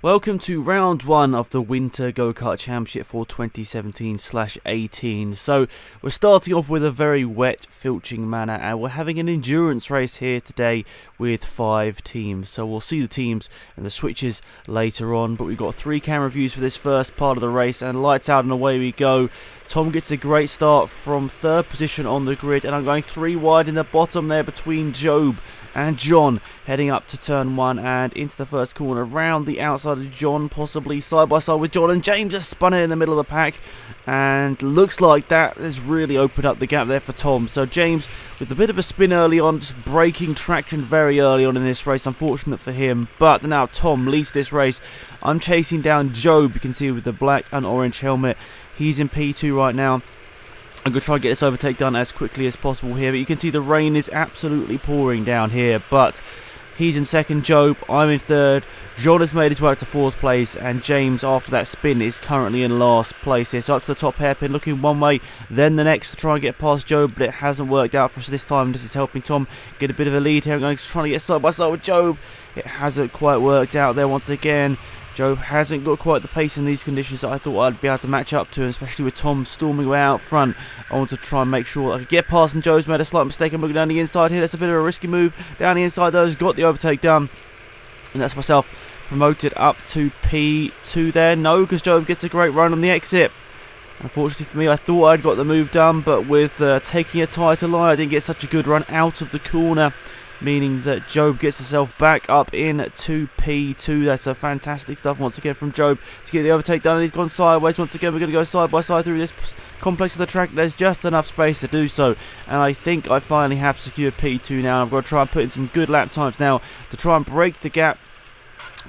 Welcome to round one of the Winter Go-Kart Championship for 2017/18. So we're starting off with a very wet Filching Manor, and we're having an endurance race here today with 5 teams. So we'll see the teams and the switches later on, but we've got 3 camera views for this first part of the race, and lights out and away we go. Tom gets a great start from 3rd position on the grid, and I'm going 3 wide in the bottom there between Job and John, heading up to turn 1 and into the first corner, round the outside of John, possibly side by side with John, and James has spun it in the middle of the pack, and looks like that has really opened up the gap there for Tom. So James, with a bit of a spin early on, just breaking traction very early on in this race, unfortunate for him, but now Tom leads this race. I'm chasing down Job, you can see with the black and orange helmet. He's in P2 right now. I'm going to try and get this overtake done as quickly as possible here, but you can see the rain is absolutely pouring down here, but he's in 2nd, Job, I'm in 3rd, John has made his way up to 4th place, and James, after that spin, is currently in last place here. So up to the top hairpin, looking one way, then the next to try and get past Job, but it hasn't worked out for us this time. This is helping Tom get a bit of a lead here. I'm going to try to get side by side with Job. It hasn't quite worked out there once again. Job hasn't got quite the pace in these conditions that I thought I'd be able to match up to, and especially with Tom storming way out front. I want to try and make sure I could get past, and Joe's made a slight mistake. I'm looking down the inside here. That's a bit of a risky move. Down the inside though, has got the overtake done. And that's myself promoted up to P2 there. No, because Job gets a great run on the exit. Unfortunately for me, I thought I'd got the move done, but with taking a tighter line, I didn't get such a good run out of the corner, meaning that Job gets himself back up in to P2. That's a fantastic stuff once again from Job to get the overtake done, and he's gone sideways. Once again, we're going to go side by side through this complex of the track. There's just enough space to do so, and I think I finally have secured P2 now. I'm going to try and put in some good lap times now to try and break the gap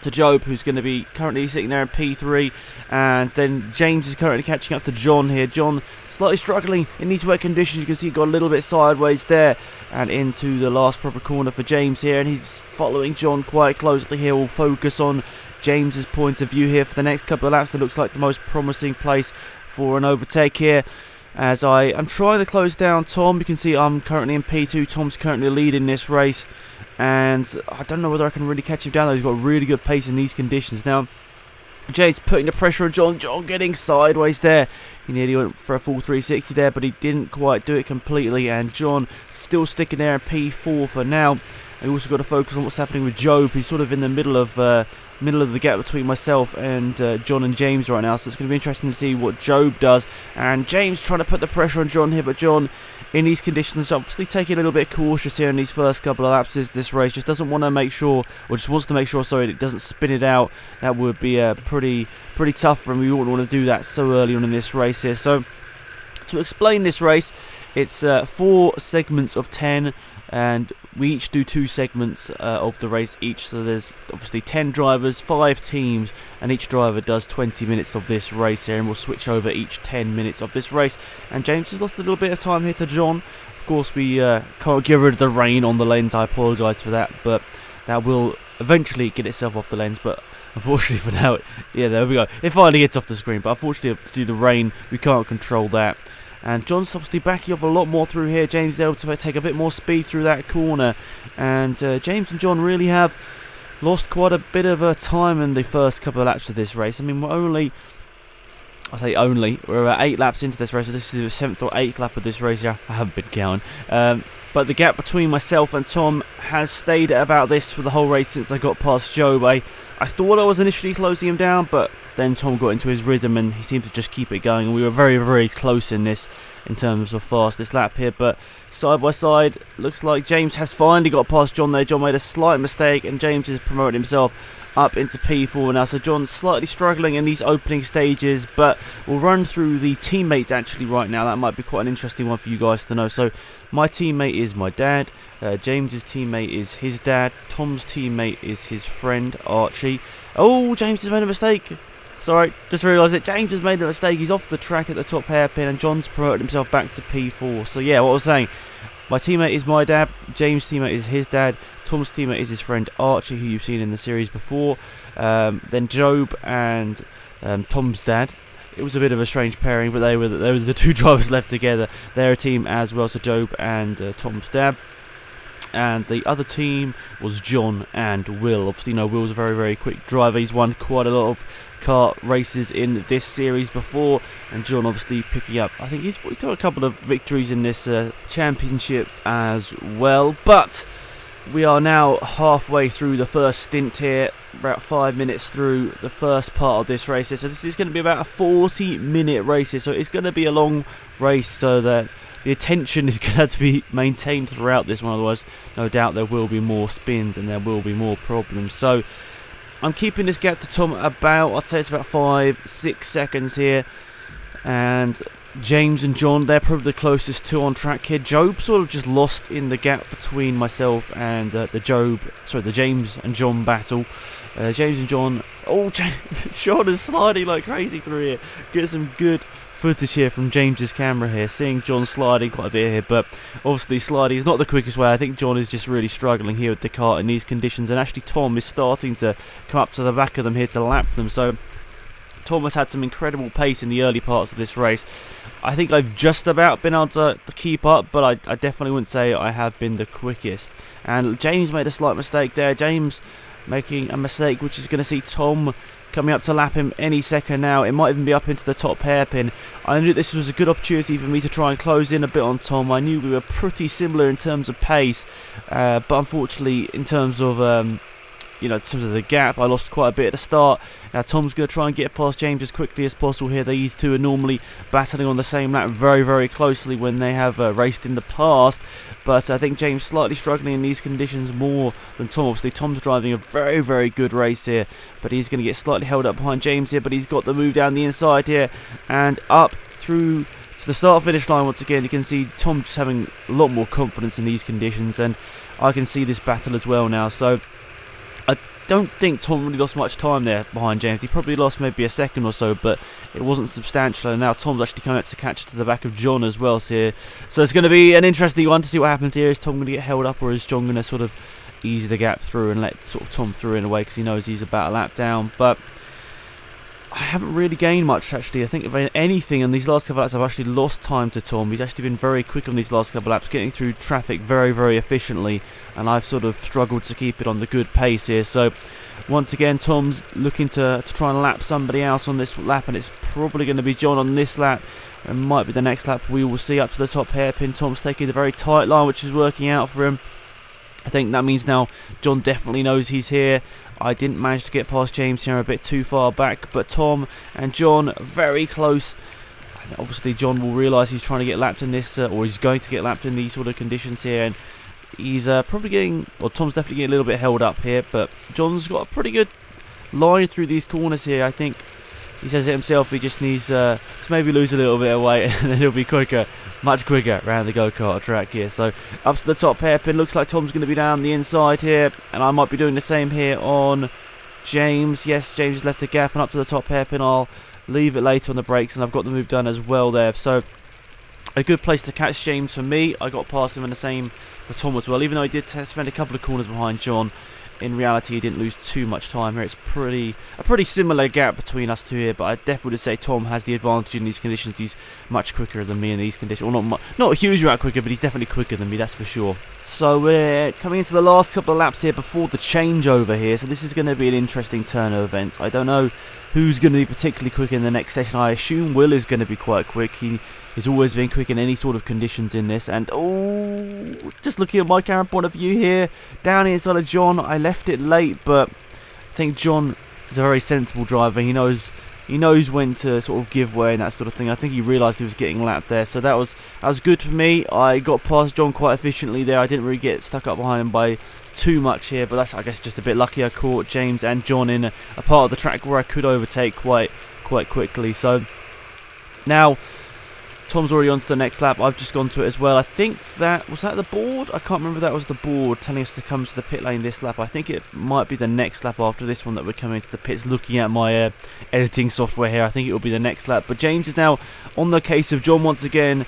to Job, who's going to be currently sitting there in P3, and then James is currently catching up to John here. John slightly struggling in these wet conditions. You can see he got a little bit sideways there and into the last proper corner for James here, and he's following John quite closely here. We'll focus on James's point of view here for the next couple of laps. It looks like the most promising place for an overtake here, as I am trying to close down Tom. You can see I'm currently in P2. Tom's currently leading this race, and I don't know whether I can really catch him down though. He's got really good pace in these conditions. Now James putting the pressure on John. John getting sideways there. He nearly went for a full 360 there, but he didn't quite do it completely, and John still sticking there in P4 for now. And we also got to focus on what's happening with Job. He's sort of in the middle of the gap between myself and John and James right now, so it's going to be interesting to see what Job does. And James trying to put the pressure on John here, but John, in these conditions, obviously taking a little bit cautious here in these first couple of laps. This race just doesn't want to make sure, or just wants to make sure, sorry, that it doesn't spin it out. That would be pretty tough for him. We wouldn't want to do that so early on in this race here. So to explain this race, it's 4 segments of 10, and we each do 2 segments of the race each. So there's obviously 10 drivers, 5 teams, and each driver does 20 minutes of this race here, and we'll switch over each 10 minutes of this race. And James has lost a little bit of time here to John. Of course, we can't get rid of the rain on the lens. I apologise for that, but that will eventually get itself off the lens. But unfortunately for now, yeah, there we go. It finally gets off the screen, but unfortunately due to the rain, we can't control that. And John's obviously backing off a lot more through here. James is able to take a bit more speed through that corner. And James and John really have lost quite a bit of time in the first couple of laps of this race. I mean, we're we're 8 laps into this race. So this is the 7th or 8th lap of this race. Yeah, I haven't been counting. But the gap between myself and Tom has stayed at about this for the whole race since I got past Job. I thought I was initially closing him down, but then Tom got into his rhythm and he seemed to just keep it going, and we were very, very close in terms of fastest lap here. But side by side, looks like James has finally got past John there. John made a slight mistake, and James has promoted himself up into P4 now. So John's slightly struggling in these opening stages, but we'll run through the teammates actually right now. That might be quite an interesting one for you guys to know. So my teammate is my dad, James's teammate is his dad, Tom's teammate is his friend Archie. Oh, James has made a mistake. Sorry, just realised that James has made a mistake. He's off the track at the top hairpin, and John's promoted himself back to P4. So yeah, what I was saying, my teammate is my dad, James' teammate is his dad, Tom's teammate is his friend Archie, who you've seen in the series before. Then Job and Tom's dad. It was a bit of a strange pairing, but they were the 2 drivers left together. They're a team as well, so Job and Tom's dad. and the other team was John and Will. Obviously, you know, Will's a very, very quick driver. He's won quite a lot of kart races in this series before, and John obviously picking up, I think he's got a couple of victories in this championship as well. But we are now halfway through the first stint here, about 5 minutes through the first part of this race. So this is going to be about a 40-minute race, so it's going to be a long race, so that the attention is going to have to be maintained throughout this one, otherwise no doubt there will be more spins and there will be more problems. So I'm keeping this gap to Tom about, I'd say it's about 5-6 seconds here, and James and John, they're probably the closest two on track here. Job sort of just lost in the gap between myself and the James and John battle. James and John, Sean is sliding like crazy through here. Get some good footage here from James's camera here, seeing John sliding quite a bit here, but obviously sliding is not the quickest way. I think John is just really struggling here with the kart in these conditions, and actually Tom is starting to come up to the back of them here to lap them. So Tom has had some incredible pace in the early parts of this race. I think I've just about been able to keep up, but I definitely wouldn't say I have been the quickest. And James made a slight mistake there. James making a mistake which is going to see Tom coming up to lap him any second now. It might even be up into the top hairpin. I knew this was a good opportunity for me to try and close in a bit on Tom. I knew we were pretty similar in terms of pace, but unfortunately in terms of in terms of the gap, I lost quite a bit at the start. Now Tom's going to try and get past James as quickly as possible here. These two are normally battling on the same lap very, very closely when they have raced in the past, but I think James slightly struggling in these conditions more than Tom. Obviously Tom's driving a very, very good race here, but he's going to get slightly held up behind James here, but he's got the move down the inside here and up through to the start finish line. Once again, you can see Tom just having a lot more confidence in these conditions, and I can see this battle as well now. So I don't think Tom really lost much time there behind James. He probably lost maybe a second or so, but it wasn't substantial. And now Tom's actually coming up to catch to the back of John as well here. So it's going to be an interesting one to see what happens here. Is Tom going to get held up, or is John going to sort of ease the gap through and let sort of Tom through in a way, because he knows he's about a lap down? But I haven't really gained much, actually. I think if anything, in these last couple of laps, I've actually lost time to Tom. He's actually been very quick on these last couple of laps, getting through traffic very, very efficiently, and I've sort of struggled to keep it on the good pace here. So once again, Tom's looking to try and lap somebody else on this lap, and it's probably going to be John on this lap. It might be the next lap. We will see. Up to the top hairpin, Tom's taking the very tight line, which is working out for him. I think that means now John definitely knows he's here. I didn't manage to get past James here, a bit too far back, but Tom and John very close. Obviously John will realise he's trying to get lapped in this, or he's going to get lapped in these sort of conditions here, and he's probably getting, well, Tom's definitely getting a little bit held up here, but John's got a pretty good line through these corners here. I think he says it himself, he just needs to maybe lose a little bit of weight and then he'll be quicker, much quicker around the go-kart track here. So up to the top hairpin, looks like Tom's going to be down the inside here, and I might be doing the same here on James. Yes, James has left a gap, and up to the top hairpin, I'll leave it later on the brakes, and I've got the move done as well there. So a good place to catch James for me. I got past him, and the same for Tom as well, even though he did spend a couple of corners behind John. In reality, he didn't lose too much time here. It's a pretty similar gap between us two here, but I definitely would say Tom has the advantage in these conditions. He's much quicker than me in these conditions. Well, not a huge amount quicker, but he's definitely quicker than me, that's for sure. So we're coming into the last couple of laps here before the changeover here. So this is going to be an interesting turn of events. I don't know who's going to be particularly quick in the next session. I assume Will is going to be quite quick. He's always been quick in any sort of conditions in this. And just looking at my camera point of view here, down inside of John, I left it late, but I think John is a very sensible driver. He knows when to sort of give way and that sort of thing. I think he realised he was getting lapped there, so that was good for me. I got past John quite efficiently there. I didn't really get stuck up behind him by too much here, but that's, I guess, just a bit lucky. I caught James and John in a part of the track where I could overtake quite quickly. So now Tom's already on to the next lap. I've just gone to it as well. I think that was that the board? I can't remember if that was the board telling us to come to the pit lane this lap. I think it might be the next lap after this one that we're coming to the pits. Looking at my editing software here, I think it will be the next lap. But James is now on the case of John once again.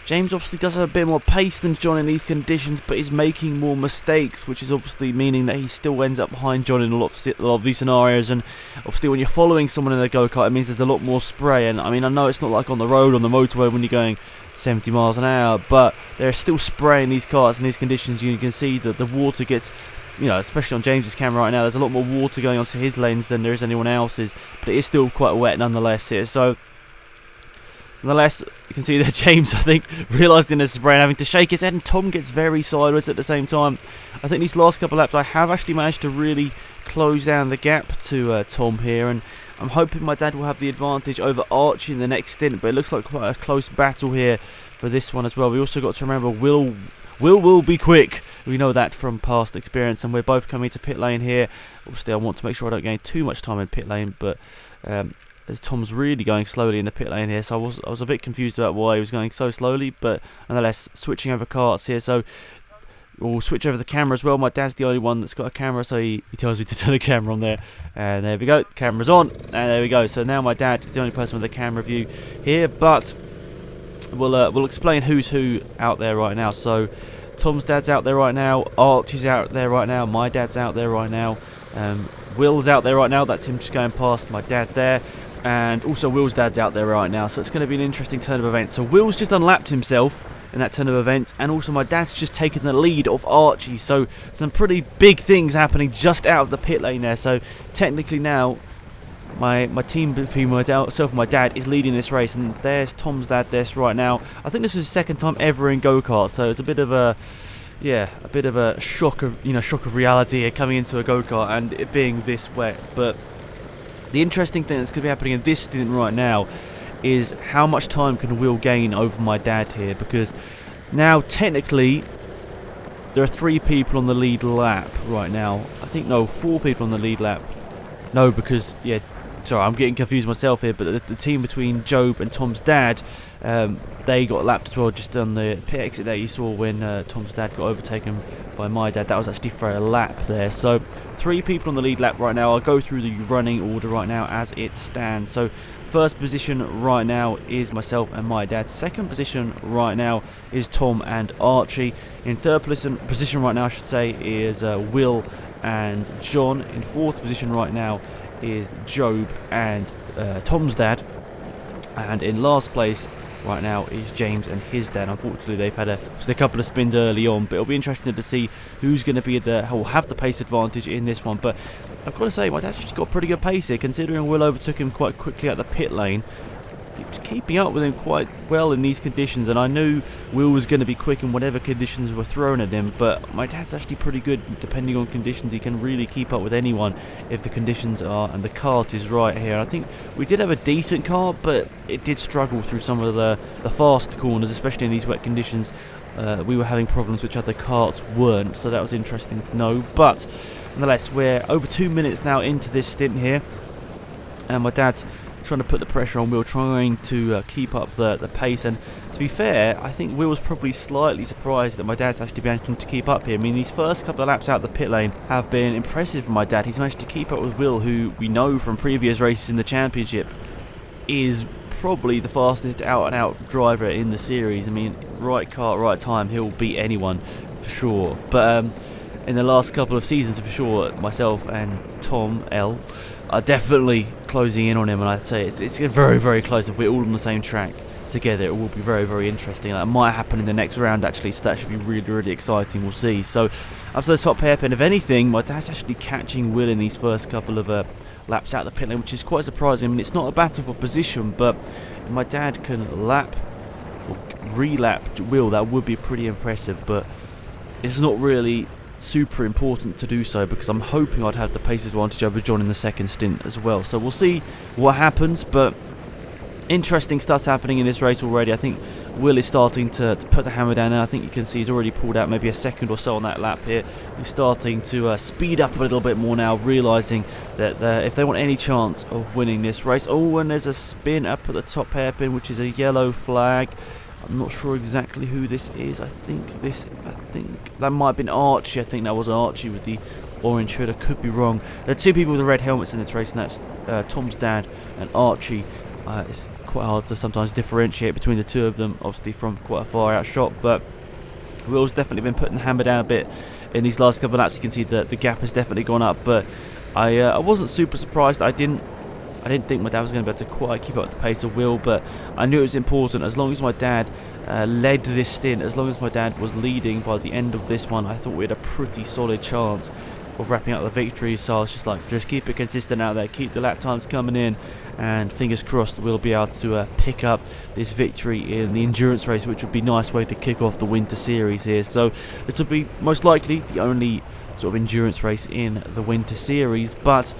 James obviously does have a bit more pace than John in these conditions, but is making more mistakes, which is obviously meaning that he still ends up behind John in a lot of these scenarios. And obviously when you're following someone in a go-kart, it means there's a lot more spray. And I mean, I know it's not like on the road, on the motorway, when you're going 70 miles an hour, but they're still spraying these karts in these conditions. You can see that the water gets, you know, especially on James's camera right now, there's a lot more water going onto his lanes than there is anyone else's, but it is still quite wet nonetheless here. So nonetheless, you can see that James, I think, realising there's spray and having to shake his head, and Tom gets very sideways at the same time. I think these last couple of laps I have actually managed to really close down the gap to Tom here, and I'm hoping my dad will have the advantage over Archie in the next stint, but it looks like quite a close battle here for this one as well. We also got to remember Will be quick. We know that from past experience, and we're both coming to pit lane here. Obviously, I want to make sure I don't gain too much time in pit lane, but as Tom's really going slowly in the pit lane here, so I was a bit confused about why he was going so slowly, but nonetheless, switching over karts here. So we'll switch over the camera as well. My dad's the only one that's got a camera, so he tells me to turn the camera on there. And there we go, camera's on, and there we go. So now my dad is the only person with a camera view here, but we'll explain who's who out there right now. So Tom's dad's out there right now, Archie's out there right now, my dad's out there right now, Will's out there right now, that's him just going past my dad there, and also Will's dad's out there right now. So it's going to be an interesting turn of events. So Will's just unlapped himself in that turn of events, and also my dad's just taken the lead off Archie. So some pretty big things happening just out of the pit lane there. So technically now my team between myself and my dad is leading this race, and there's Tom's dad this right now. I think this was his second time ever in go-kart, so it's a bit of a shock of reality here coming into a go-kart and it being this wet. But the interesting thing that's going to be happening in this stint right now is how much time can Will gain over my dad here, because now technically there are 3 people on the lead lap right now. I think, no, 4 people on the lead lap. No, because, yeah, sorry, I'm getting confused myself here, but the team between Job and Tom's dad, they got lapped as well just on the pit exit there. You saw when Tom's dad got overtaken by my dad. That was actually for a lap there. So 3 people on the lead lap right now. I'll go through the running order right now as it stands. So first position right now is myself and my dad. Second position right now is Tom and Archie. In third position right now, I should say, is Will and John. In fourth position right now is Job and Tom's dad. And in last place right now is James and his dad. Unfortunately, they've had a couple of spins early on, but it'll be interesting to see who's going to be will have the pace advantage in this one. But I've got to say, my dad's just got pretty good pace here, considering Will overtook him quite quickly at the pit lane. He was keeping up with him quite well in these conditions, and I knew Will was going to be quick in whatever conditions were thrown at him, but my dad's actually pretty good depending on conditions. He can really keep up with anyone if the conditions are and the kart is right here. I think we did have a decent car, but it did struggle through some of the fast corners, especially in these wet conditions. We were having problems which other karts weren't, so that was interesting to know. But nonetheless, we're over 2 minutes now into this stint here, and my dad's trying to put the pressure on Will, trying to keep up the pace. And to be fair, I think Will was probably slightly surprised that my dad's actually managing to keep up here. I mean, these first couple of laps out the pit lane have been impressive for my dad. He's managed to keep up with Will, who we know from previous races in the championship is probably the fastest out-and-out driver in the series. I mean, right car, right time, he'll beat anyone for sure. But in the last couple of seasons, for sure, myself and Tom L are definitely closing in on him, and I'd say it's very, very close. If we're all on the same track together, it will be very, very interesting. That might happen in the next round, actually, so that should be really, really exciting. We'll see. So up to the top hairpin. If anything, my dad's actually catching Will in these first couple of laps out the pit lane, which is quite surprising. I mean, it's not a battle for position, but if my dad can lap or relap Will, that would be pretty impressive, but it's not really super important to do so, because I'm hoping I'd have the pace advantage over John in the second stint as well. So we'll see what happens, but interesting stuff's happening in this race already. I think Will is starting to put the hammer down now. I think you can see he's already pulled out maybe a second or so on that lap here. He's starting to speed up a little bit more now, realising that if they want any chance of winning this race. Oh, and there's a spin up at the top hairpin, which is a yellow flag. I'm not sure exactly who this is. I think that might have been Archie. I think that was Archie with the orange hood. I could be wrong. There are 2 people with the red helmets in this race, and that's Tom's dad and Archie. It's quite hard to sometimes differentiate between the 2 of them, obviously from quite a far out shot, but Will's definitely been putting the hammer down a bit in these last couple of laps. You can see that the gap has definitely gone up, but I wasn't super surprised. I I didn't think my dad was going to be able to quite keep up with the pace of Will, but I knew it was important. As long as my dad led this stint, as long as my dad was leading by the end of this one, I thought we had a pretty solid chance of wrapping up the victory. So I was just like, just keep it consistent out there, keep the lap times coming in, and fingers crossed we'll be able to pick up this victory in the endurance race, which would be a nice way to kick off the winter series here. So this will be most likely the only sort of endurance race in the winter series, but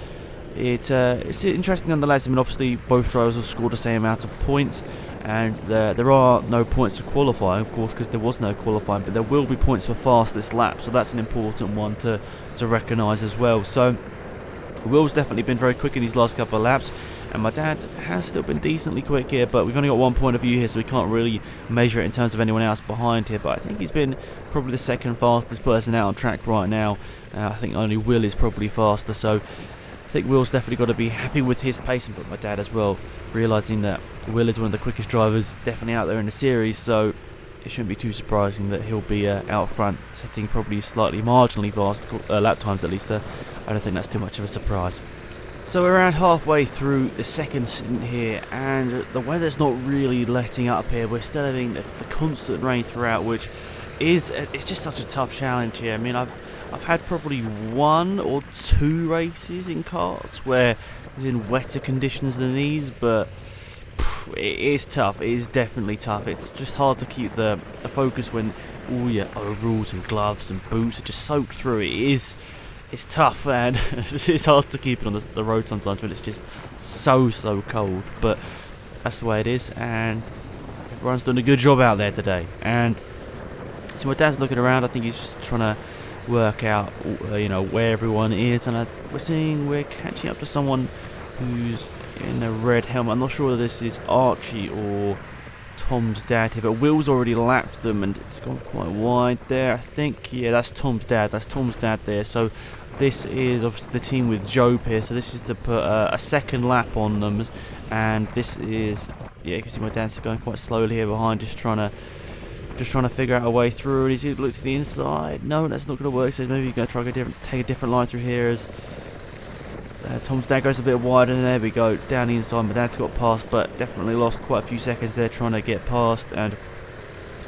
it's interesting nonetheless. I mean, obviously both drivers have scored the same amount of points, and there are no points for qualifying, of course, because there was no qualifying, but there will be points for fastest lap, so that's an important one to recognise as well. So Will's definitely been very quick in these last couple of laps, and my dad has still been decently quick here, but we've only got one point of view here, so we can't really measure it in terms of anyone else behind here. But I think he's been probably the second fastest person out on track right now. I think only Will is probably faster, so I think Will's definitely got to be happy with his pacing, but my dad as well, realising that Will is one of the quickest drivers definitely out there in the series, so it shouldn't be too surprising that he'll be out front, setting probably slightly marginally fast lap times at least. I don't think that's too much of a surprise. So we're around halfway through the second stint here, and the weather's not really letting up here. We're still having the constant rain throughout, which it's just such a tough challenge here. I mean, I've had probably 1 or 2 races in karts where it's in wetter conditions than these, but it is tough. It is definitely tough. It's just hard to keep the focus when all your overalls and gloves and boots are just soaked through. It's tough, and it's hard to keep it on the road sometimes when it's just so cold, but that's the way it is, and everyone's done a good job out there today. And so my dad's looking around. I think he's just trying to work out where everyone is, and we're catching up to someone who's in a red helmet. I'm not sure whether this is Archie or Tom's dad here, but Will's already lapped them and it's gone quite wide there. I think, yeah, that's Tom's dad. That's Tom's dad there. So this is obviously the team with Job here. So this is to put a second lap on them, and this is, yeah, you can see my dad's going quite slowly here behind, just trying to figure out a way through. He's looked to the inside. No, that's not going to work. So maybe you're going to try to take a different line through here as Tom's dad goes a bit wider, and there we go, down the inside. My dad's got past, but definitely lost quite a few seconds there trying to get past, and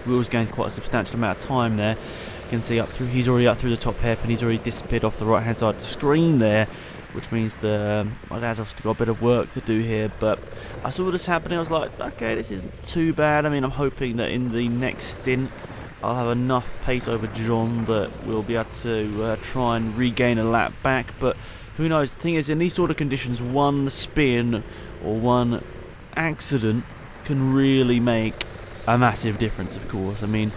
Will's gained quite a substantial amount of time there. You can see he's already up through the top hairpin. He's already disappeared off the right hand side of the screen there, which means my dad's obviously got a bit of work to do here. But I saw this happening. I was like, okay, this isn't too bad. I mean, I'm hoping that in the next stint I'll have enough pace over John that we'll be able to try and regain a lap back, but who knows. The thing is, in these sort of conditions, one spin or one accident can really make a massive difference, of course. I mean,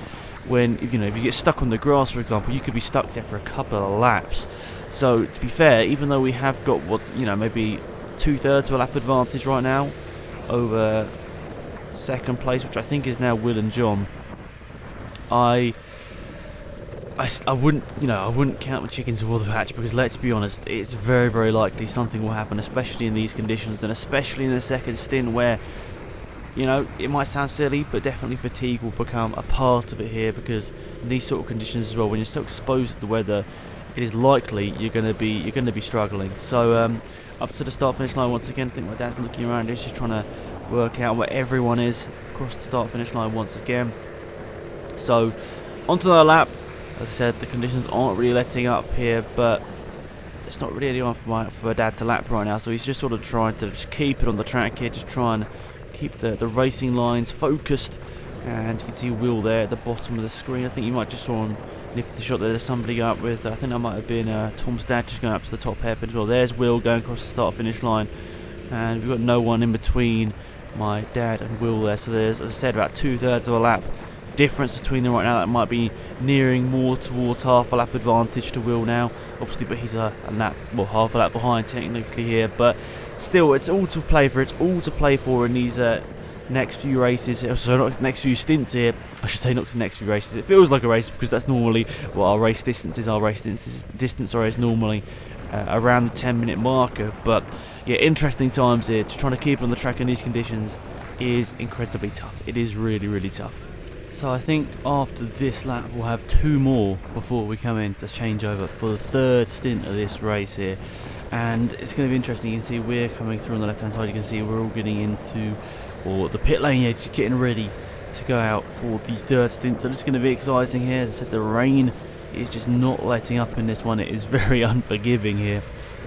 when if you get stuck on the grass, for example, you could be stuck there for a couple of laps. So to be fair, even though we have got maybe 2/3 of a lap advantage right now over second place, which I think is now Will and John, I wouldn't count my chickens before the hatch, because let's be honest, it's very, very likely something will happen, especially in these conditions, and especially in the second stint where, it might sound silly, but definitely fatigue will become a part of it here, because in these sort of conditions as well, when you're so exposed to the weather, it is likely you're going to be struggling. So up to the start finish line once again. I think my dad's looking around, he's just trying to work out where everyone is across the start finish line once again. So onto the lap. As I said, the conditions aren't really letting up here, but there's not really anyone for my dad to lap right now, so he's just sort of trying to just keep it on the track here, just try and keep the racing lines focused. And you can see Will there at the bottom of the screen. I think you might just saw him nip the shot there. There's somebody up with, I think that might have been Tom's dad, just going up to the top hairpin as well. There's Will going across the start finish line, and we've got no one in between my dad and Will there. So there's, as I said, about 2/3 of a lap difference between them right now. That might be nearing more towards half a lap advantage to Will now, obviously, but he's half a lap behind technically here, but still, it's all to play for. It's all to play for in these next few races. So not next few stints here, I should say, not the next few races. It feels like a race because that's normally what our race distance is. Our race distance is normally around the 10-minute marker, but yeah, interesting times here. Just trying to keep it on the track in these conditions is incredibly tough. It is really, really tough. So I think after this lap we'll have 2 more before we come in to change over for the 3rd stint of this race here. And it's going to be interesting. You can see we're coming through on the left hand side. You can see we're all getting into, or the pit lane here, just getting ready to go out for the third stint. So it's going to be exciting here. As I said, the rain is just not letting up in this one. It is very unforgiving here.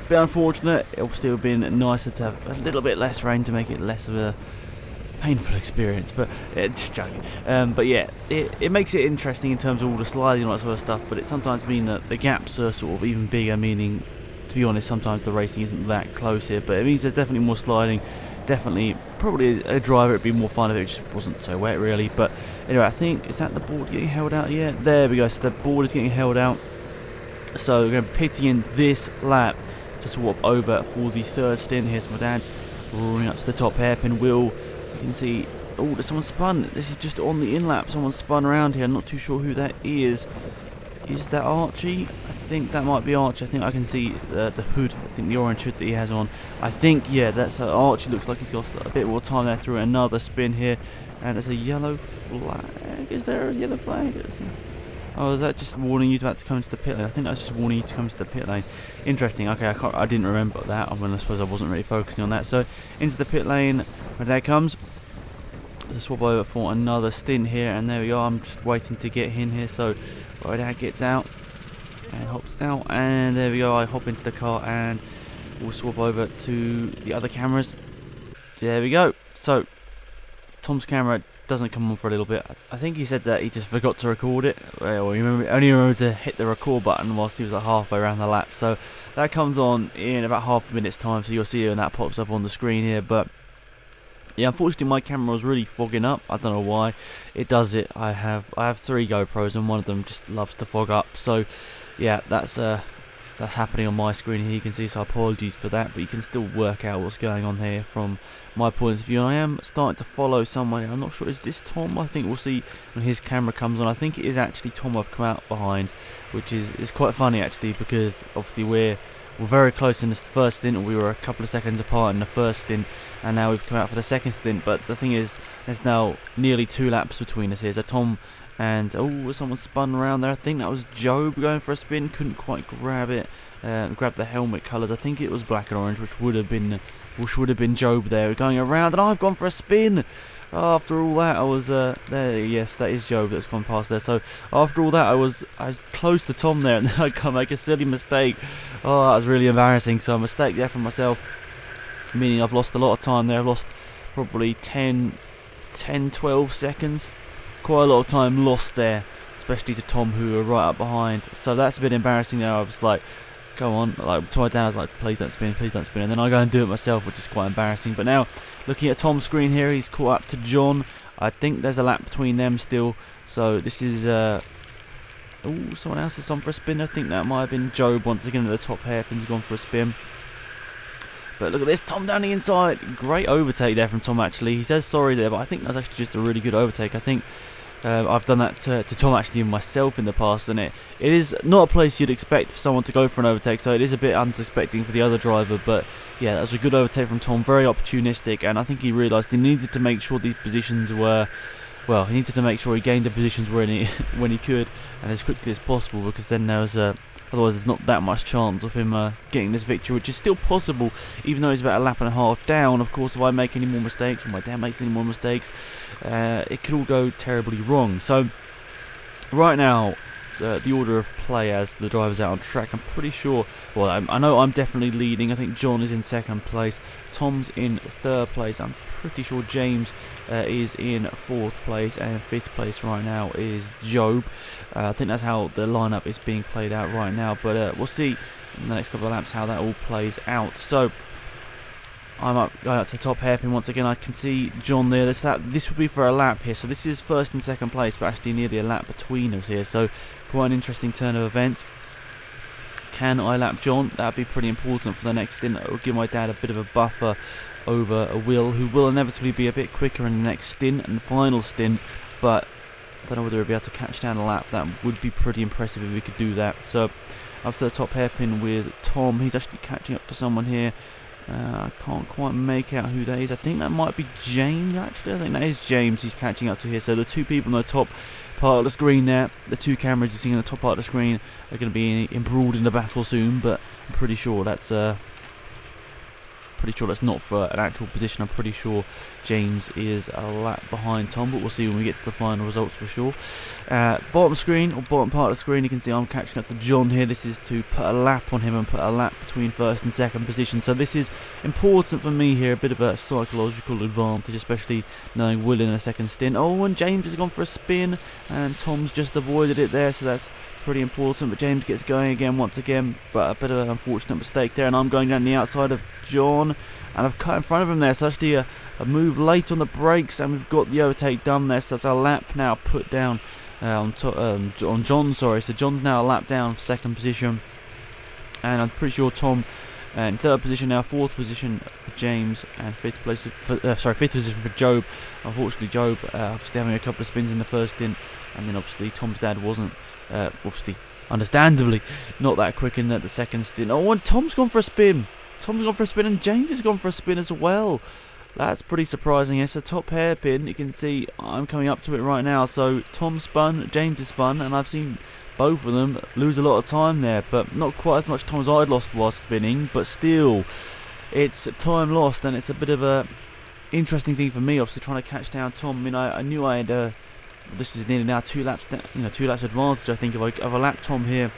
A bit unfortunate. Obviously, it would have been nicer to have a little bit less rain to make it less of a painful experience, but just joking. But yeah, it makes it interesting in terms of all the sliding and all that sort of stuff, but it sometimes means that the gaps are sort of even bigger, meaning, to be honest, sometimes the racing isn't that close here, but it means there's definitely more sliding. Definitely, probably a driver, it'd be more fun if it just wasn't so wet, really. But anyway, I think, is that the board getting held out yet? There we go, so the board is getting held out. So we're going to be pitting this lap to swap over for the third stint. Here's my dad's roaring up to the top hairpin wheel. You can see, oh, there's someone spun. This is just on the in lap. Someone spun around here. I'm not too sure who that is. Is that Archie? I think that might be Archie. I think I can see the hood. I think the orange hood that he has on. I think, yeah, that's Archie. Looks like he's got a bit more time there through another spin here. And there's a yellow flag. Is there a yellow flag? Oh, is that just warning you to come into the pit lane? I think that's just warning you to come to the pit lane. Interesting. Okay, I didn't remember that. I mean, I suppose I wasn't really focusing on that. So, into the pit lane. When there comes. Let's swap over for another stint here. And there we are. I'm just waiting to get in here. So, right, dad gets out. And hops out. And there we go. I hop into the car. And we'll swap over to the other cameras. There we go. So, Tom's camera doesn't come on for a little bit. I think he said that he just forgot to record it. Well, he only remembered to hit the record button whilst he was like halfway around the lap. So that comes on in about half a minute's time. So you'll see it when that pops up on the screen here. But yeah, unfortunately my camera was really fogging up. I don't know why. It does it. I have 3 GoPros and one of them just loves to fog up. So yeah, that's happening on my screen here. You can see, so apologies for that, but you can still work out what's going on here from my point of view. I am starting to follow someone. I'm not sure, is this Tom? I think we'll see when his camera comes on. I think it is actually Tom I've come out behind, which is quite funny actually, because obviously we're very close in this first stint. We were a couple of seconds apart in the first stint, and now we've come out for the second stint. But the thing is, there's now nearly 2 laps between us here. So Tom and, oh, someone spun around there. I think that was Job going for a spin. Couldn't quite grab it, grab the helmet colours. I think it was black and orange, which would have been Job there going around. And I've gone for a spin. After all that, I was there. Yes, that is Job that's gone past there. So after all that, I was close to Tom there, and then I can't make a silly mistake. Oh, that was really embarrassing. So a mistake there for myself, meaning I've lost a lot of time there. I've lost probably 10, 12 seconds. Quite a lot of time lost there, especially to Tom, who were right up behind. So that's a bit embarrassing there. I was like, come on, like to my dad, I was like, please don't spin, and then I go and do it myself, which is quite embarrassing. But now, looking at Tom's screen here, he's caught up to John. I think there's a lap between them still. So this is oh, someone else is on for a spin. I think that might have been Job once again at the top hairpin's gone for a spin. But look at this, Tom down the inside. Great overtake there from Tom actually. He says sorry there, but I think that's actually just a really good overtake. I think I've done that to Tom actually and myself in the past, and it is not a place you'd expect for someone to go for an overtake, so it is a bit unsuspecting for the other driver. But yeah, that was a good overtake from Tom, very opportunistic, and I think he realised he needed to make sure these positions were, well, he needed to make sure he gained the positions when he could, and as quickly as possible, because then there was otherwise there's not that much chance of him getting this victory, which is still possible, even though he's about a lap and a half down. Of course, if I make any more mistakes, or my dad makes any more mistakes, it could all go terribly wrong. So, right now, the order of play as the driver's out on track, I'm pretty sure, well, I know I'm definitely leading. I think John is in 2nd place, Tom's in 3rd place, I'm pretty sure James is in 4th place, and 5th place right now is Job. I think that's how the lineup is being played out right now, but we'll see in the next couple of laps how that all plays out. So I'm going up to the top hairpin once again. I can see John there. This would be for a lap here, so this is 1st and 2nd place, but actually nearly a lap between us here, so quite an interesting turn of events. Can I lap John? That would be pretty important for the next stint. It will give my dad a bit of a buffer over a Will, who will inevitably be a bit quicker in the next stint and final stint, but I don't know whether we'll be able to catch down a lap. That would be pretty impressive if we could do that. So up to the top hairpin with Tom. He's actually catching up to someone here. I can't quite make out who that is. I think that might be James, actually. I think that is James he's catching up to here. So the two people on the top part of the screen there, the two cameras you see on the top part of the screen, are going to be embroiled in the battle soon, but I'm pretty sure that's not for an actual position. I'm pretty sure James is a lap behind Tom, but we'll see when we get to the final results for sure. Bottom screen, or bottom part of the screen, you can see I'm catching up to John here. This is to put a lap on him and put a lap between first and second position. So this is important for me here, a bit of a psychological advantage, especially knowing Will in a second stint. Oh, and James has gone for a spin, and Tom's just avoided it there, so that's pretty important. But James gets going again once again, but a bit of an unfortunate mistake there, and I'm going down the outside of John, and I've cut in front of him there, so actually a move late on the brakes, and we've got the overtake done there, so that's a lap now put down on John, sorry. So John's now a lap down, second position, and I'm pretty sure Tom in third position now, fourth position for James, and fifth position for Job. Unfortunately, Job obviously having a couple of spins in the first stint, and then obviously Tom's dad wasn't, obviously, understandably, not that quick in the second stint. Oh, and Tom's gone for a spin. Tom's gone for a spin, and James has gone for a spin as well. That's pretty surprising. It's a top hairpin. You can see I'm coming up to it right now. So Tom spun, James has spun, and I've seen both of them lose a lot of time there, but not quite as much time as I'd lost while spinning, but still, it's time lost, and it's a bit of a interesting thing for me, obviously, trying to catch down Tom. I mean, I knew I had, this is nearly now 2 laps, 2 laps advantage, I think. If I lap Tom here,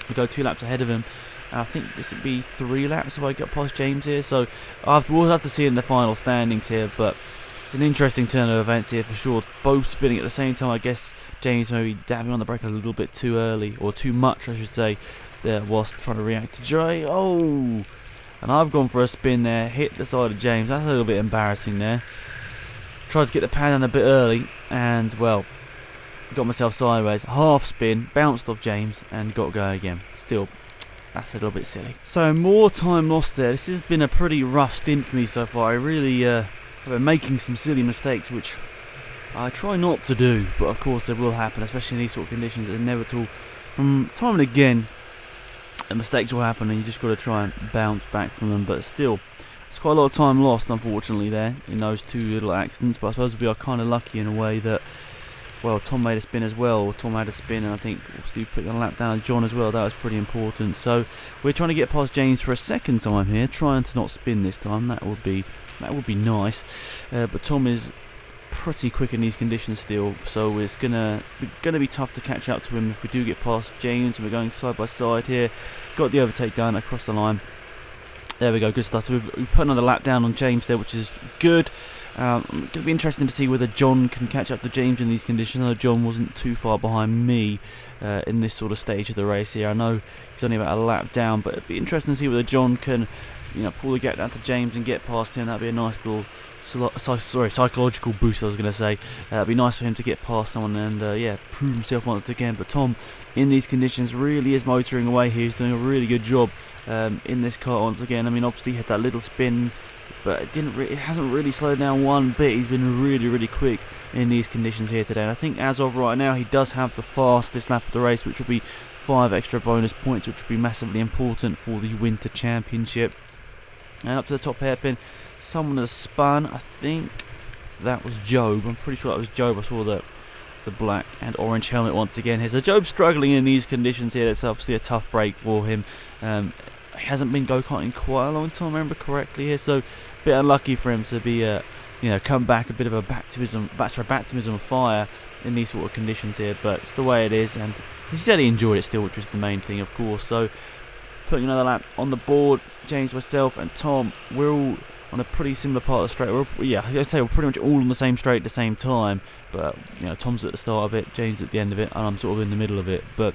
we go 2 laps ahead of him. And I think this would be 3 laps if I get past James here. So we'll have to see in the final standings here. But it's an interesting turn of events here for sure. Both spinning at the same time. I guess James maybe dabbing on the brake a little bit too early, or too much, I should say, there whilst trying to react to Jay. Oh! And I've gone for a spin there, hit the side of James. That's a little bit embarrassing there. Tried to get the pad on a bit early, and well, got myself sideways. Half spin, bounced off James, and got to go again. Still, that's a little bit silly. So more time lost there. This has been a pretty rough stint for me so far. I really have been making some silly mistakes, which I try not to do, but of course they will happen, especially in these sort of conditions. It's inevitable. From time and again, mistakes will happen, and you just got to try and bounce back from them. But still, it's quite a lot of time lost, unfortunately, there in those 2 little accidents. But I suppose we are kind of lucky in a way that, well, Tom made a spin as well. Tom had a spin, and I think Steve put the lap down on John as well. That was pretty important. So we're trying to get past James for a second time here, trying to not spin this time. That would be nice. But Tom is pretty quick in these conditions still, so it's gonna be tough to catch up to him if we do get past James. And we're going side by side here. Got the overtake done across the line. There we go, good stuff. So we've put another lap down on James there, which is good. Going to be interesting to see whether John can catch up to James in these conditions. I know John wasn't too far behind me in this sort of stage of the race here. I know he's only about a lap down, but it'd be interesting to see whether John can, pull the gap down to James and get past him. That'd be a nice little psychological boost, I was going to say. It'd be nice for him to get past someone and prove himself once again. But Tom, in these conditions, really is motoring away here. He's doing a really good job in this car once again. I mean, obviously he had that little spin, but it hasn't really slowed down one bit. He's been really, really quick in these conditions here today. And I think as of right now, he does have the fastest lap of the race, which will be 5 extra bonus points, which will be massively important for the Winter Championship. And up to the top hairpin, someone has spun. I think that was Job. I'm pretty sure that was Job. I saw the black and orange helmet once again here. So Job's struggling in these conditions here. It's obviously a tough break for him. He hasn't been go-karting quite a long time, I remember correctly here, so a bit unlucky for him to be, come back a bit of a baptism of fire in these sort of conditions here. But it's the way it is, and he said he enjoyed it still, which was the main thing, of course. So putting another lap on the board, James, myself, and Tom, we're all on a pretty similar part of the straight. I'd say we're pretty much all on the same straight at the same time. But Tom's at the start of it, James at the end of it, and I'm sort of in the middle of it. But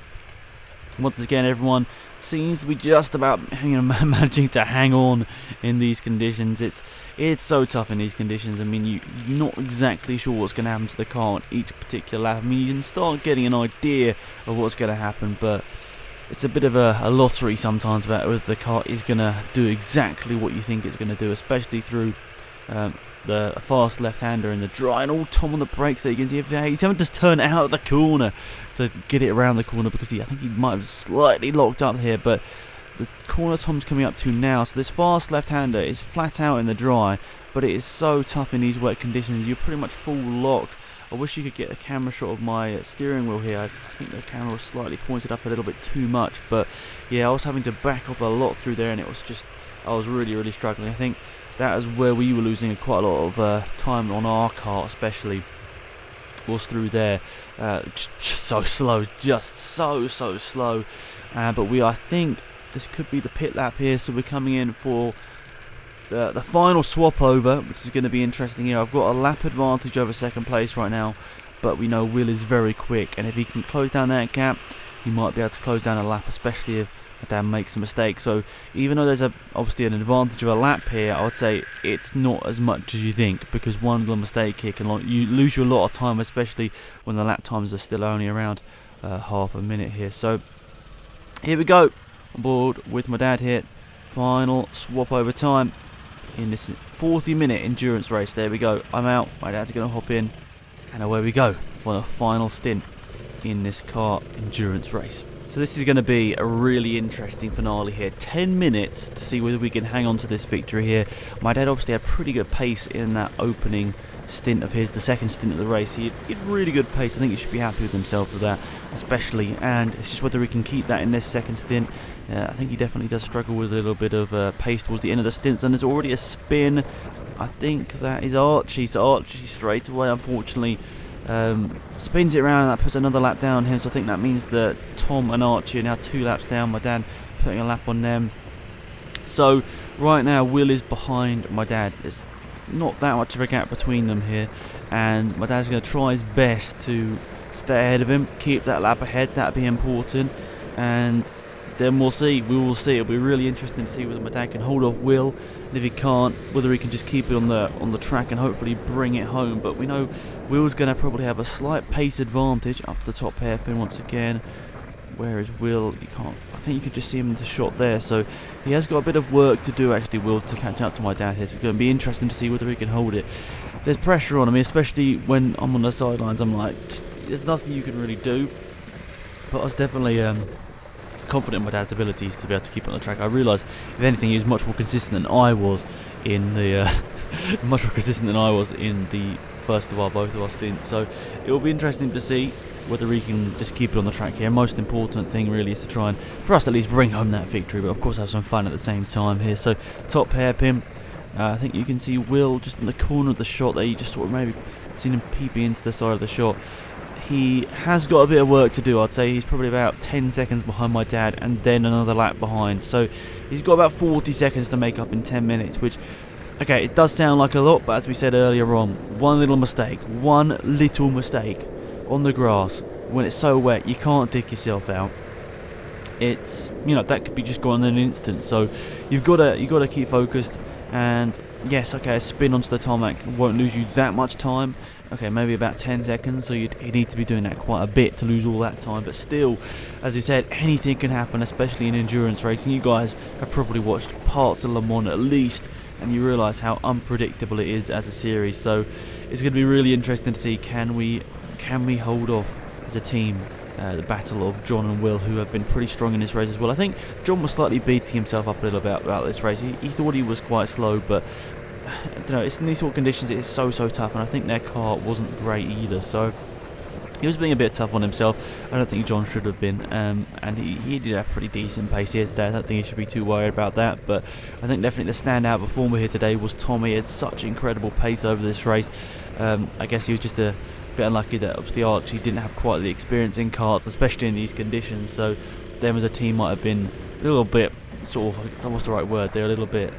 once again, everyone seems to be just about managing to hang on in these conditions. It's so tough in these conditions. I mean, you're not exactly sure what's going to happen to the car on each particular lap. I mean, you can start getting an idea of what's going to happen, but it's a bit of a lottery sometimes about whether the car is going to do exactly what you think it's going to do, especially through the fast left-hander in the dry, and all Tom on the brakes there. You can see he's having to turn out of the corner to get it around the corner, because I think he might have slightly locked up here, but the corner Tom's coming up to now. So this fast left-hander is flat out in the dry, but it is so tough in these wet conditions. You're pretty much full lock. I wish you could get a camera shot of my steering wheel here. I think the camera was slightly pointed up a little bit too much, but yeah, I was having to back off a lot through there, and it was just, I was really struggling. I think that is where we were losing quite a lot of time on our car, especially, was through there. Just so slow, just so slow. But I think this could be the pit lap here, so we're coming in for the final swap over, which is going to be interesting here. I've got a lap advantage over second place right now, but we know Will is very quick, and if he can close down that gap, he might be able to close down a lap, especially if Dan makes a mistake. So even though there's obviously an advantage of a lap here, I would say it's not as much as you think, because one little mistake here can you lose you a lot of time, especially when the lap times are still only around half a minute here. So here we go, on board with my dad here. Final swap over time in this 40-minute endurance race. There we go. I'm out. My dad's going to hop in, and away we go for the final stint in this Kart endurance race. So this is going to be a really interesting finale here. 10 minutes to see whether we can hang on to this victory here. My dad obviously had pretty good pace in that opening stint of his, the second stint of the race. He had really good pace. I think he should be happy with himself with that, especially. And it's just whether he can keep that in this second stint. I think he definitely does struggle with a little bit of pace towards the end of the stints. And there's already a spin. I think that is Archie. So Archie straight away, unfortunately, spins it around, and that puts another lap down on him. So I think that means that Tom and Archie are now 2 laps down. My dad putting a lap on them. So right now Will is behind my dad. There's not that much of a gap between them here, and my dad's going to try his best to stay ahead of him, keep that lap ahead. That'd be important, and then we'll see. We will see. It'll be really interesting to see whether my dad can hold off Will, and if he can't, whether he can just keep it on the track and hopefully bring it home. But we know Will's going to probably have a slight pace advantage up the top hairpin once again. Where is Will? You can't. I think you could just see him in the shot there. So he has got a bit of work to do, actually, Will, to catch up to my dad here. So it's going to be interesting to see whether he can hold it. There's pressure on him, especially when I'm on the sidelines. I'm like, there's nothing you can really do. But I was definitely confident in my dad's abilities to be able to keep it on the track. I realised, if anything, he was much more consistent than I was in the first of both of our stints. So it will be interesting to see whether he can just keep it on the track here. Most important thing really is to try and, for us at least, bring home that victory, but of course have some fun at the same time here. So top hairpin, I think you can see Will just in the corner of the shot there. You just sort of maybe seen him peeping into the side of the shot. He has got a bit of work to do. I'd say he's probably about 10 seconds behind my dad, and then another lap behind. So he's got about 40 seconds to make up in 10 minutes, which, okay, it does sound like a lot, but as we said earlier on, one little mistake on the grass, when it's so wet, you can't dig yourself out. It's, you know, that could be just gone in an instant. So you've got to keep focused. And yes, okay, a spin onto the tarmac won't lose you that much time. Okay, maybe about 10 seconds. So you need to be doing that quite a bit to lose all that time. But still, as you said, anything can happen, especially in endurance racing. You guys have probably watched parts of Le Mans at least, and you realise how unpredictable it is as a series. So it's going to be really interesting to see, can we hold off as a team the battle of John and Will, who have been pretty strong in this race as well. I think John was slightly beating himself up a little bit about this race. He thought he was quite slow, but I don't know, it's in these sort of conditions it's so tough, and I think their car wasn't great either. So he was being a bit tough on himself. I don't think John should have been, and he did have pretty decent pace here today. I don't think he should be too worried about that, but I think definitely the standout performer here today was Tommy. He had such incredible pace over this race. I guess he was just a bit unlucky that obviously Archie didn't have quite the experience in karts, especially in these conditions. So them as a team might have been a little bit sort of, what's the right word? They're a little bit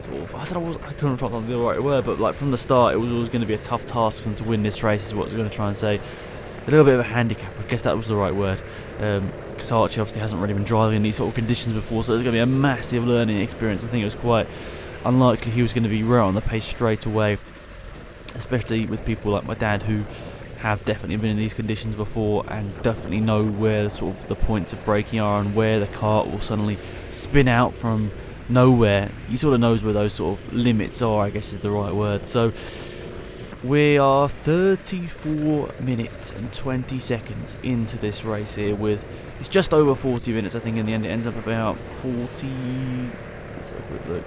sort of, I don't know if that's the right word, but like from the start it was always going to be a tough task for them to win this race, is what I was going to try and say. A little bit of a handicap, I guess that was the right word, because Archie obviously hasn't really been driving in these sort of conditions before, so there's going to be a massive learning experience. I think it was quite unlikely he was going to be right on the pace straight away, especially with people like my dad, who have definitely been in these conditions before and definitely know where sort of the points of braking are and where the kart will suddenly spin out from nowhere. He sort of knows where those sort of limits are, I guess is the right word. So We are 34 minutes and 20 seconds into this race here with, it's just over 40 minutes I think in the end. It ends up about 40, let's have a quick look,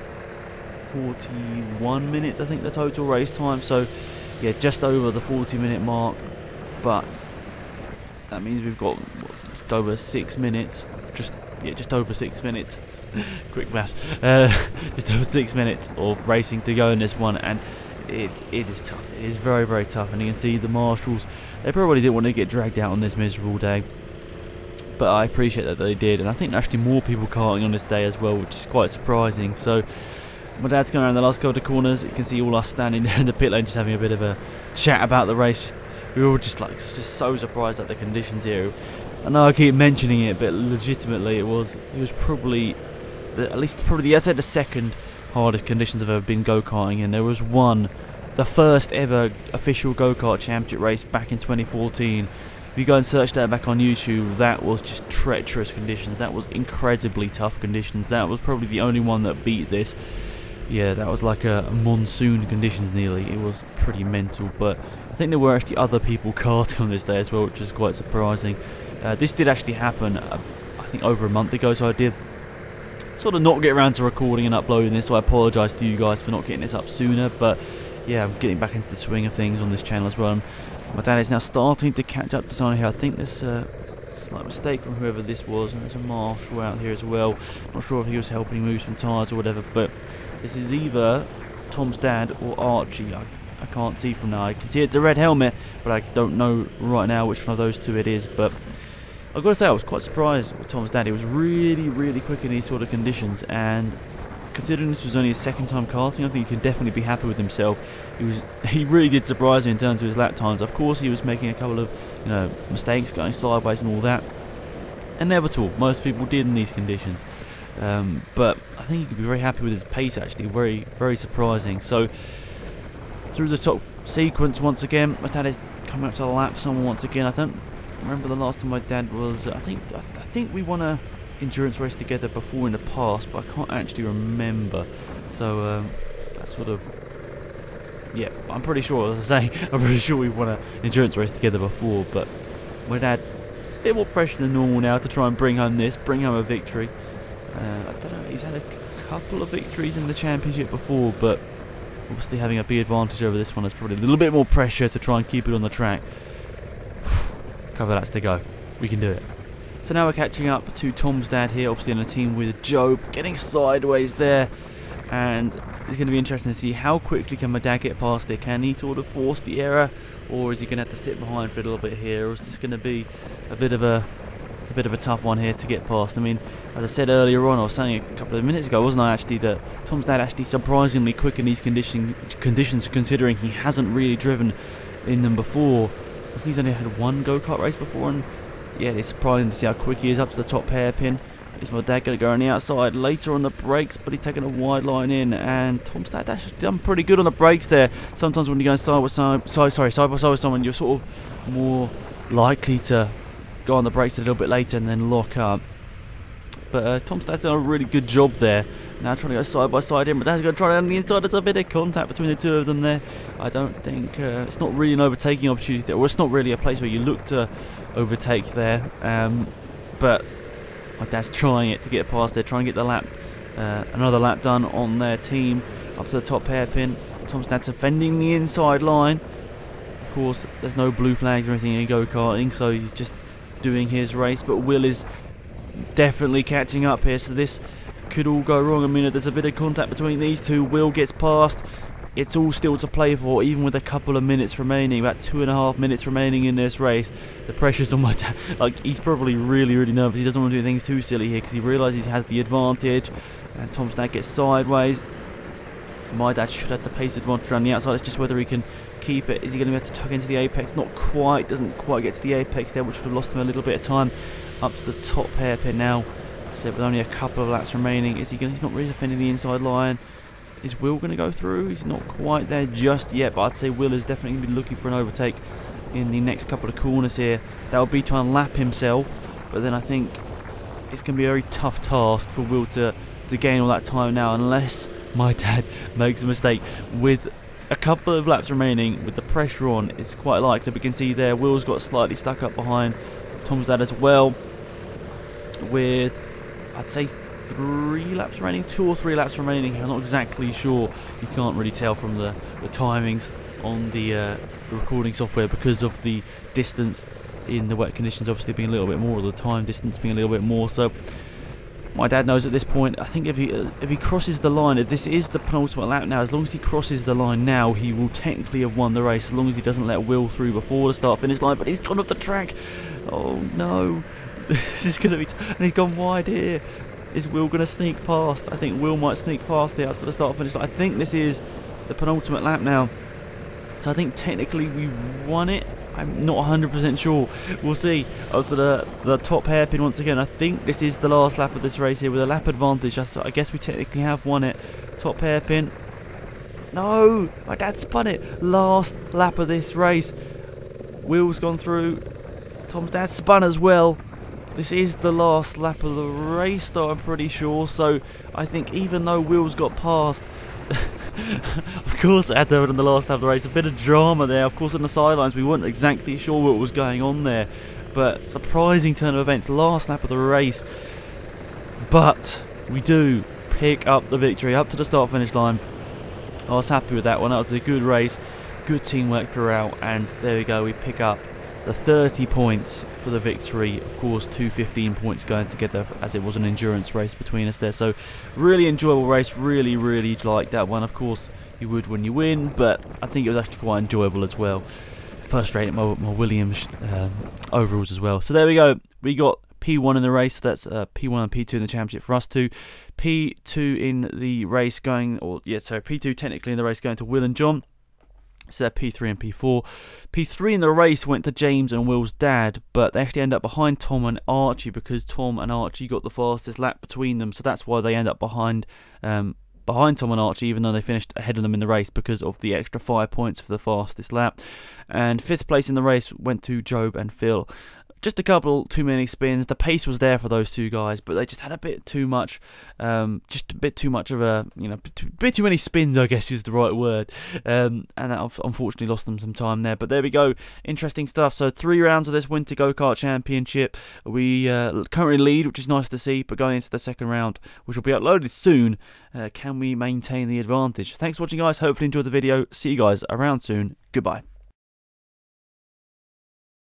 41 minutes I think the total race time. So yeah, just over the 40-minute mark, but that means we've got just over 6 minutes, just over 6 minutes. Quick math. Just over 6 minutes of racing to go in this one, and it is tough. It is very, very tough, and you can see the marshals, they probably didn't want to get dragged out on this miserable day, but I appreciate that they did, and I think actually more people karting on this day as well, which is quite surprising. So my dad's going around the last couple of corners. You can see all us standing there in the pit lane just having a bit of a chat about the race. We were all just so surprised at the conditions here. I know I keep mentioning it, but legitimately it was probably I'd say the second hardest conditions I've ever been go-karting in. There was the first ever official go-kart championship race back in 2014. If you go and search that back on YouTube, that was just treacherous conditions. That was incredibly tough conditions. That was probably the only one that beat this. Yeah, that was like a monsoon conditions nearly. It was pretty mental, but I think there were actually other people karting on this day as well, which was quite surprising. This did actually happen, I think, over a month ago, so I did sort of not get around to recording and uploading this, so I apologise to you guys for not getting this up sooner, but yeah, I'm getting back into the swing of things on this channel as well. And my dad is now starting to catch up to someone here. I think there's a slight mistake from whoever this was, and there's a marshal out here as well. Not sure if he was helping move some tyres or whatever, but this is either Tom's dad or Archie. I can't see from now. I can see it's a red helmet, but I don't know right now which one of those two it is. But I've got to say, I was quite surprised with Tom's dad. He was really, really quick in these sort of conditions, and considering this was only his second time karting, I think he can definitely be happy with himself. He really did surprise me in terms of his lap times. Of course, he was making a couple of mistakes, going sideways and all that. Inevitable. Most people did in these conditions. But I think he could be very happy with his pace, actually. Very, very surprising. So through the top sequence once again, my dad is coming up to the lap someone once again. I don't remember the last time my dad was. I think we won a endurance race together before in the past, but I can't actually remember. So that's sort of, yeah, I'm pretty sure, as I say, I'm pretty sure we've won an endurance race together before. But my dad, a bit more pressure than normal now to try and bring home a victory. I don't know, he's had a couple of victories in the championship before, but obviously having a big advantage over this one is probably a little bit more pressure to try and keep it on the track. Couple of laps to go. We can do it. So now we're catching up to Tom's dad here, obviously in a team with Job, getting sideways there, and it's going to be interesting to see how quickly can my dad get past it. Can he sort of force the error, or is he going to have to sit behind for a little bit here, or is this going to be a bit of a tough one here to get past? I mean, as I said earlier on, I was saying a couple of minutes ago, wasn't I, actually, that Tom's dad actually surprisingly quick in these conditions, considering he hasn't really driven in them before. I think he's only had one go-kart race before, and yeah, it's surprising to see how quick he is up to the top hairpin. Is my dad going to go on the outside later on the brakes, but he's taking a wide line in, and Tom's dad actually done pretty good on the brakes there. Sometimes when you're going side by side with someone, you're sort of more likely to go on the brakes a little bit later and then lock up. But Tom's dad's done a really good job there. Now trying to go side by side in, but dad's going to try on the inside. There's a bit of contact between the two of them there. I don't think it's not really an overtaking opportunity there, or it's not really a place where you look to overtake there. But my dad's trying it to get past there, trying to get the lap, another lap done on their team up to the top hairpin. Tom's dad's defending the inside line. Of course, there's no blue flags or anything in go-karting, so he's just doing his race. But Will is definitely catching up here, so this could all go wrong. I mean, there's a bit of contact between these two. Will gets past. It's all still to play for, even with a couple of minutes remaining, about 2.5 minutes remaining in this race. The pressure's on my dad. Like, he's probably really, really nervous. He doesn't want to do things too silly here because he realises he has the advantage. And Tom's dad gets sideways. My dad should have the pace advantage around the outside. It's just whether he can keep it. Is he going to be able to tuck into the apex? Not quite. Doesn't quite get to the apex there, which would have lost him a little bit of time. Up to the top hairpin now. So with only a couple of laps remaining, is he going? He's not really defending the inside line. Is Will going to go through? He's not quite there just yet, but I'd say Will is definitely going to be looking for an overtake in the next couple of corners here. That would be trying to lap himself, but then I think it's going to be a very tough task for Will to gain all that time now, unless my dad makes a mistake with a couple of laps remaining with the pressure on. It's quite likely. We can see there Will's got slightly stuck up behind Tom's dad as well, with I'd say 3 laps remaining, 2 or 3 laps remaining. I'm not exactly sure. You can't really tell from the timings on the recording software because of the distance in the wet conditions obviously being a little bit more, or the time distance being a little bit more. So my dad knows at this point, I think if he crosses the line, if this is the penultimate lap now, as long as he crosses the line now, he will technically have won the race, as long as he doesn't let Will through before the start-finish line. But he's gone off the track. Oh no. This is going to be... and he's gone wide here. Is Will going to sneak past? I think Will might sneak past here up to the start-finish line. I think this is the penultimate lap now. So I think technically we've won it. I'm not 100% sure. We'll see. Up to the top hairpin once again. I think this is the last lap of this race here with a lap advantage. I guess we technically have won it. Top hairpin. No! My dad spun it. Last lap of this race. Will's gone through. Tom's dad spun as well. This is the last lap of the race though, I'm pretty sure. So I think even though Will's got past... of course it had to have it in the last lap of the race. A bit of drama there. Of course on the sidelines we weren't exactly sure what was going on there. But surprising turn of events. Last lap of the race. But we do pick up the victory up to the start finish line. I was happy with that one. That was a good race. Good teamwork throughout. And there we go. We pick up the 30 points for the victory. Of course 2 15 points going together as it was an endurance race between us there. So really enjoyable race. Really liked that one. Of course you would when you win, but I think it was actually quite enjoyable as well. First rate my Williams overalls as well. So there we go. We got P1 in the race. So that's P1 and P2 in the championship for us two. P2 in the race going, or yeah, so P2 technically in the race going to Will and John. So they're P3 and P4. P3 in the race went to James and Will's dad, but they actually end up behind Tom and Archie because Tom and Archie got the fastest lap between them. So that's why they end up behind Tom and Archie, even though they finished ahead of them in the race because of the extra 5 points for the fastest lap. And 5th place in the race went to Job and Phil. Just a couple too many spins. The pace was there for those two guys, but they just had a bit too much, just a bit too much of a, bit too many spins, I guess is the right word, and that unfortunately lost them some time there. But there we go, interesting stuff. So 3 rounds of this Winter Go-Kart Championship. We currently lead, which is nice to see, but going into the second round, which will be uploaded soon, can we maintain the advantage? Thanks for watching, guys. Hopefully enjoyed the video. See you guys around soon. Goodbye.